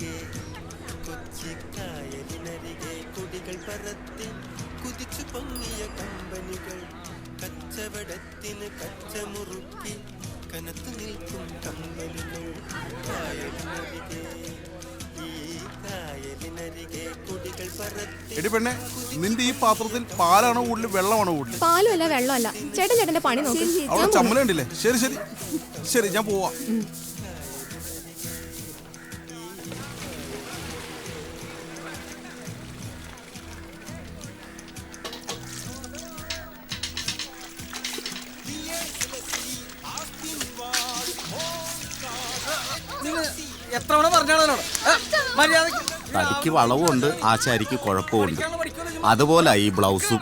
കായലിനരികെ കൊച്ചി കായലിനരികെ കൊടികൾ പറത്തി കുതിച്ചു പൊങ്ങിയ കമ്പനികൾ കച്ചവടത്തിന് കച്ചമുറുക്കി കനത്തു നിൽക്കും കമ്പനികൾ കായലിനരികെ കായലിനരികെ കൊടികൾ പറത്തി. എടി പെണ്ണെ, നിന്റെ ഈ പാത്രത്തിൽ പാലാണോ കൂടുതൽ വെള്ളമാണോ കൂടുതൽ? പാലും അല്ല വെള്ളമല്ല. ചേട്ടന്റെ പണി നോക്കി. അവിടെ ചമ്മലുണ്ടില്ലേ? ശരി ശരി ശരി, ഞാൻ പോവാ. തടിക്ക് വളവുണ്ട്, ആശാരിക്ക് കുഴപ്പമുണ്ട്. അതുപോലെ ഈ ബ്ലൗസും.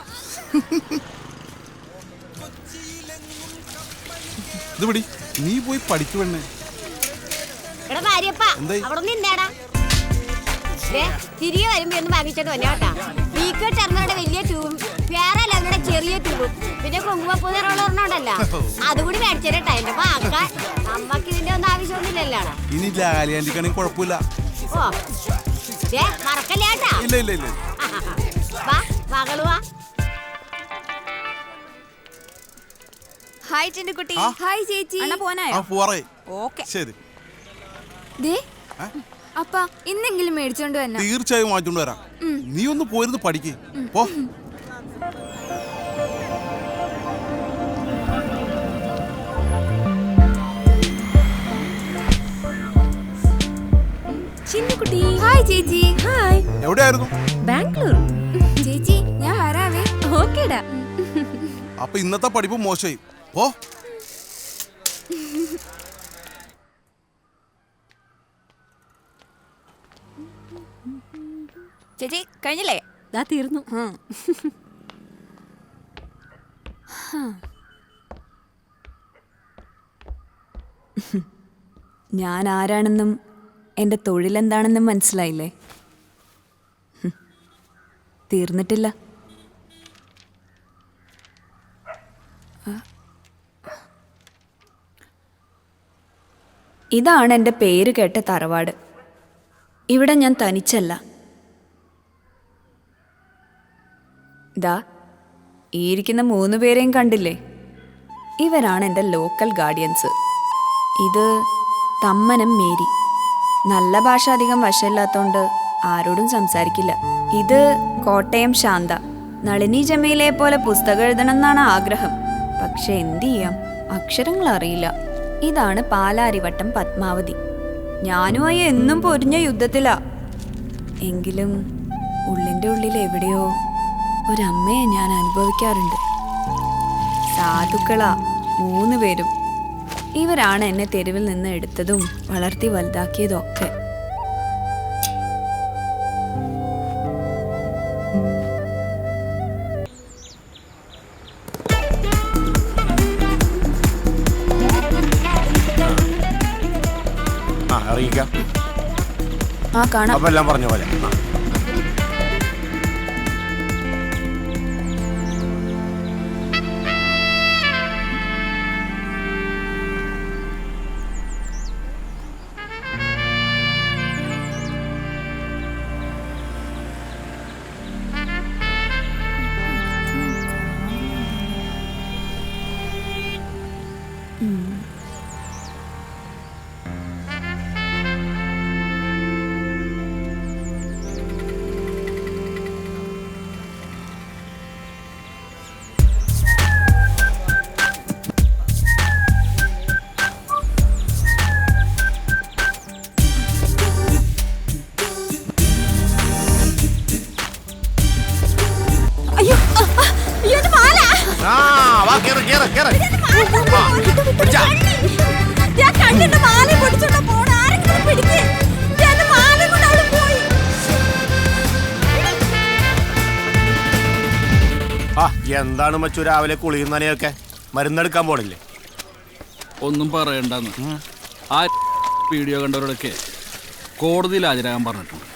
ഇത് പിടി, നീ പോയി പഠിക്കുവണ്ണേ. തിരികെ വരുമ്പോ ഒന്ന് വാങ്ങിച്ചോണ്ട് വന്നെ കേട്ടാ. വീക്കോട്ട് ഇറങ്ങുന്ന വലിയ ട്യൂബും വേറെ അല്ല ചെറിയ ട്യൂബും പിന്നെ കുങ്കുമപ്പൂന്നറുള്ളണ്ടല്ല അതുകൂടി മേടിച്ചേരട്ടാ. എന്റെ പാക്ക നമ്മക്ക് ഇതിന്റെ ഒന്നും ആവശ്യമൊന്നുമില്ലല്ലോ. ഇനി ലാലിയാണ്ടിക്കാണെങ്കിൽ കുഴപ്പമില്ല. ഓ മറക്കല്ലേ കേട്ടാ. ഇല്ല ഇല്ല ഇല്ല. വാ മകളുവാ. ഹായ് ചിന്നുകുട്ടി. ഹായ് ചേച്ചി. പോവാറേ. ശരി. അപ്പ ഇന്നെങ്കിലും മേടിച്ചോണ്ട് വരാം. തീർച്ചയായും വാങ്ങിച്ചോണ്ട് വരാം. നീ ഒന്ന് പോയിരുന്ന് പഠിക്കേ. പോ. ചിന്നുകുട്ടി. ഹായ് ചേച്ചി. ഹായ്. എവിടെയായിരുന്നു? ബാംഗ്ലൂർ. ചേച്ചി ഞാൻ വരാവേ. ഓക്കേടാ. അപ്പൊ ഇന്നത്തെ പഠിപ്പ് മോശമായി. പോ. ചേച്ചി കഴിഞ്ഞില്ലേ? ദാ തീർന്നു. ഞാൻ ആരാണെന്നും എൻ്റെ തൊഴിലെന്താണെന്നും മനസ്സിലായില്ലേ? തീർന്നിട്ടില്ല. ഇതാണ് എൻ്റെ പേര് കേട്ട തറവാട്. ഇവിടെ ഞാൻ തനിച്ചല്ല. ദാ ഈ ഇരിക്കുന്ന 3 പേരെയും കണ്ടില്ലേ? ഇവരാണ് എൻ്റെ ലോക്കൽ ഗാർഡിയൻസ്. ഇത് തമ്മനം മേരി. നല്ല ഭാഷ അധികം വശമില്ലാത്തോണ്ട് ആരോടും സംസാരിക്കില്ല. ഇത് കോട്ടയം ശാന്ത. നളിനി ജമീലയെ പോലെ പുസ്തകം എഴുതണം എന്നാണ് ആഗ്രഹം. പക്ഷെ എന്ത് ചെയ്യാം, അക്ഷരങ്ങൾ അറിയില്ല. ഇതാണ് പാലാരിവട്ടം പത്മാവതി. ഞാനുമായി എന്നും പൊരിഞ്ഞ യുദ്ധത്തിലാ. എങ്കിലും ഉള്ളിൻ്റെ ഉള്ളിൽ എവിടെയോ ഒരമ്മയെ ഞാൻ അനുഭവിക്കാറുണ്ട്. സാധുക്കളാ 3 പേരും. ഇവരാണ് എന്നെ തെരുവിൽ നിന്ന് എടുത്തതും വളർത്തി വലുതാക്കിയതും ഒക്കെ. കാണാം. എല്ലാം പറഞ്ഞ പോലെ. എന്താണ് മച്ചു രാവിലെ കുളിയുന്നതിനെയൊക്കെ? മരുന്നെടുക്കാൻ പോണില്ലേ? ഒന്നും പറയണ്ടെന്ന്. ആ വീഡിയോ കണ്ടവരോടൊക്കെ കോടതിയിൽ ഹാജരാകാൻ പറഞ്ഞിട്ടുണ്ട്.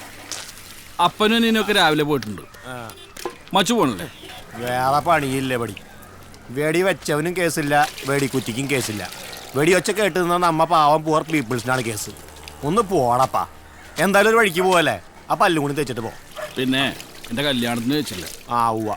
അപ്പനും നീനൊക്കെ രാവിലെ പോയിട്ടുണ്ട്. മച്ചു പോണല്ലേ? വേറെ പണിയില്ലേ? വെടി വെച്ചവനും കേസില്ല, വെടിക്കുറ്റിക്കും കേസില്ല. വെടി വെച്ച കേട്ട് നിന്ന നമ്മ പാവം പുവർ പീപ്പിൾസിനാണ് കേസ്. ഒന്ന് പോടപ്പാ. എന്തായാലും ഒരു വഴിക്ക് പോവല്ലേ, ആ പല്ലും കൂടി തേച്ചിട്ട് പോ. പിന്നെ എൻ്റെ കല്യാണത്തിന് വെച്ചില്ല. ആ ഉവ്വ.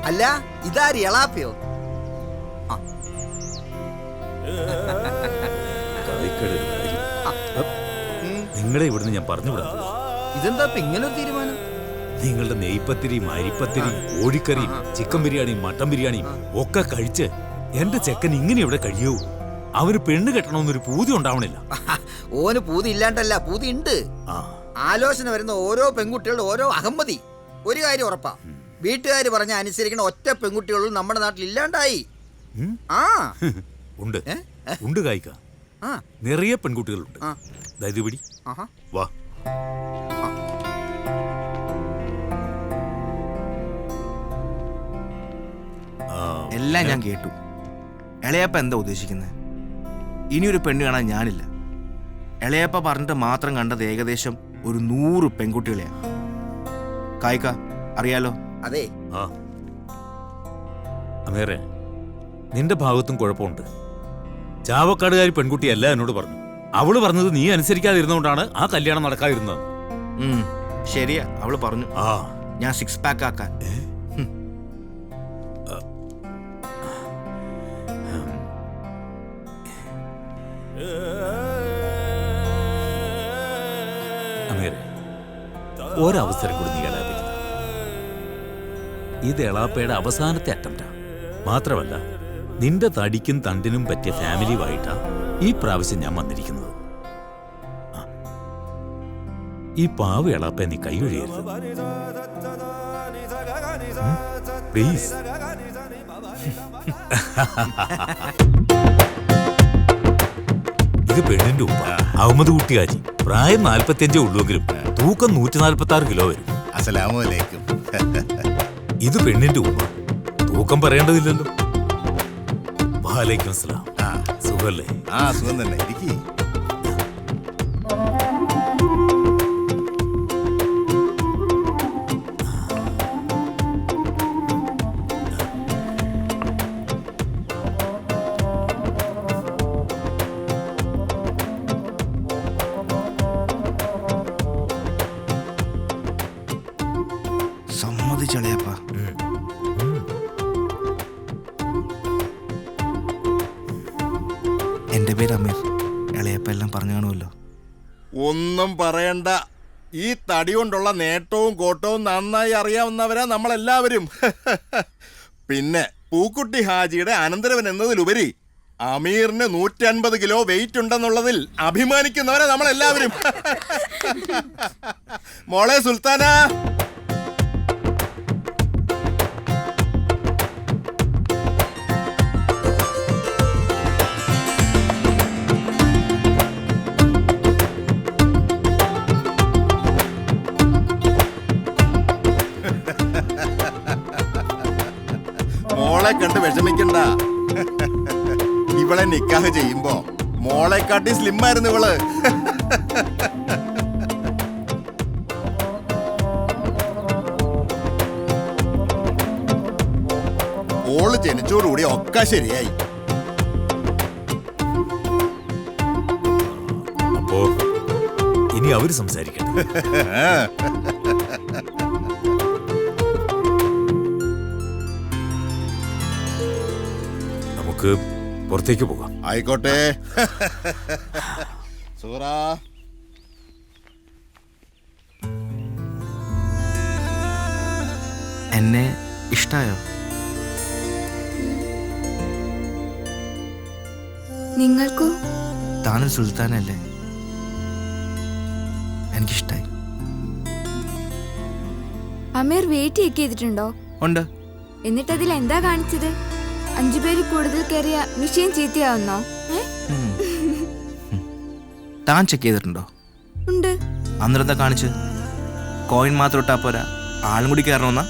അല്ല ഇതാര് എളാപ്പയോ? നിങ്ങളെ ഇവിടുന്ന് ഞാൻ പറഞ്ഞുവിടാം. ഇതെന്താ ഇങ്ങനൊരു തീരുമാനം? നിങ്ങളുടെ നെയ്പത്തിരിയും അരിപ്പത്തിരിയും കോഴിക്കറിയും ചിക്കൻ ബിരിയാണിയും മട്ടൻ ബിരിയാണിയും ഒക്കെ കഴിച്ച് എന്റെ ചെക്കൻ ഇങ്ങനെ ഇവിടെ കഴിയൂ. അവന് പെണ്ണ് കെട്ടണമെന്നൊരു പൂതി ഉണ്ടാവണില്ല. ഓന് പൂതി ഇല്ലാണ്ടല്ല, പൂതി ഉണ്ട്. ആലോചന വരുന്ന ഓരോ പെൺകുട്ടികളുടെ ഓരോ അഹമ്മതി. ഒരു കാര്യം ഉറപ്പാ, വീട്ടുകാര് പറഞ്ഞ അനുസരിക്കണ ഒറ്റ പെൺകുട്ടികളും നമ്മുടെ നാട്ടിൽ ഇല്ലാണ്ടായി. ആ ഉണ്ട് ഉണ്ട് കായിക്ക, നിറയെ പെൺകുട്ടികളുണ്ട്. ഇത് പിടി, വാ. എല്ലാം ഞാൻ കേട്ടു. ഇളയപ്പ എന്താ ഉദ്ദേശിക്കുന്നത്? ഇനിയൊരു പെണ്ണ് കാണാൻ ഞാനില്ല. ഇളയപ്പ പറഞ്ഞിട്ട് മാത്രം കണ്ടത് ഏകദേശം ഒരു 100 പെൺകുട്ടികളെയാ. കായിക്ക അറിയാലോ? അതെ. അമേറെ, നിന്റെ ഭാഗത്തും കുഴപ്പമുണ്ട്. ചാവക്കാടുകാരി പെൺകുട്ടിയല്ല എന്നോട് പറഞ്ഞു. അവള് പറഞ്ഞത് നീ അനുസരിക്കാതിരുന്നോണ്ടാണ് ആ കല്യാണം നടക്കാതിരുന്നത്. ശരിയാ, അവള് പറഞ്ഞു ഞാൻ 6 പാക്ക് ആക്കാൻ. അമേറെ, ഒരവസരം കൂടി നീ എളാപ്പയ്ക്ക്. ഇത് എളാപ്പയുടെ അവസാനത്തെ അറ്റംപ്റ്റാ. മാത്രമല്ല, നിന്റെ തടിക്കും തണ്ടിനും പറ്റിയ ഫാമിലിയുമായിട്ടാ ഈ പ്രാവശ്യം ഞാൻ വന്നിരിക്കുന്നത്. ഈ പാവ എളാപ്പ നീ കൈയൊഴിയരുത് പ്ലീസ്. ഇത് പെണ്ണിന്റെ ഉപ്പ അഹമ്മദ് കുട്ടിയാജി. പ്രായം 45 ഉള്ളുവെങ്കിലും തൂക്കം 146 കിലോ വരും. അസ്സലാമലൈക്കും. ഇത് പെണ്ണിന്റെ ഉമ്മ. തൂക്കം പറയേണ്ടതില്ലല്ലോ. വാലൈക്കും അസ്സലാം. സുഖല്ലേ? സുഖം തന്നെ. ഇരിക്കി. സമ്മതിച്ചളയപ്പ. എന്റെ പേര് അമീർ. ഇളയപ്പ എല്ലാം പറഞ്ഞു കാണുമല്ലോ. ഒന്നും പറയണ്ട. ഈ തടി കൊണ്ടുള്ള നേട്ടവും കോട്ടവും നന്നായി അറിയാവുന്നവരാ നമ്മളെല്ലാവരും. പിന്നെ പൂക്കുട്ടി ഹാജിയുടെ അനന്തരവൻ എന്നതിലുപരി അമീറിന് 150 കിലോ വെയിറ്റ് ഉണ്ടെന്നുള്ളതിൽ അഭിമാനിക്കുന്നവരാ നമ്മളെല്ലാവരും. മോളെ സുൽത്താന, മോളെ കണ്ട് വിഷമിക്കണ്ട. ഇവളെ നിക്കാഹ് ചെയ്യുമ്പോ മോളെക്കാട്ടി സ്ലിം ആയിരുന്നു ഇവള്. ഓള് ജനിച്ചോടുകൂടി ഒക്കെ ശരിയായി. അപ്പോ ഇനി അവര് സംസാരിക്കട്ടെ. നമുക്ക് പുറത്തേക്ക് പോകാം. ആയിക്കോട്ടെ. സൂറ, എന്നെ ഇഷ്ടായോ? നിങ്ങൾക്കോ? താനൊരു സുൽത്താനല്ലേ? എനിക്കിഷ്ടായി. അമീർ വെയിറ്റ് ചെക്ക് ചെയ്തിട്ടുണ്ടോ? ഉണ്ട്. എന്നിട്ട് അതിൽ എന്താ കാണിച്ചത്? 5 പേര് കൂടുതൽ കയറിയ മിഷീൻ ചീത്തയാവുന്നോ? താൻ ചെക്ക് ചെയ്തിട്ടുണ്ടോ? ഉണ്ട്. അന്നിടത്താ കാണിച്ച് കോയിൻ മാത്രം ഇട്ടാ പോരാ ആളും കൂടി കയറണമെന്നാ?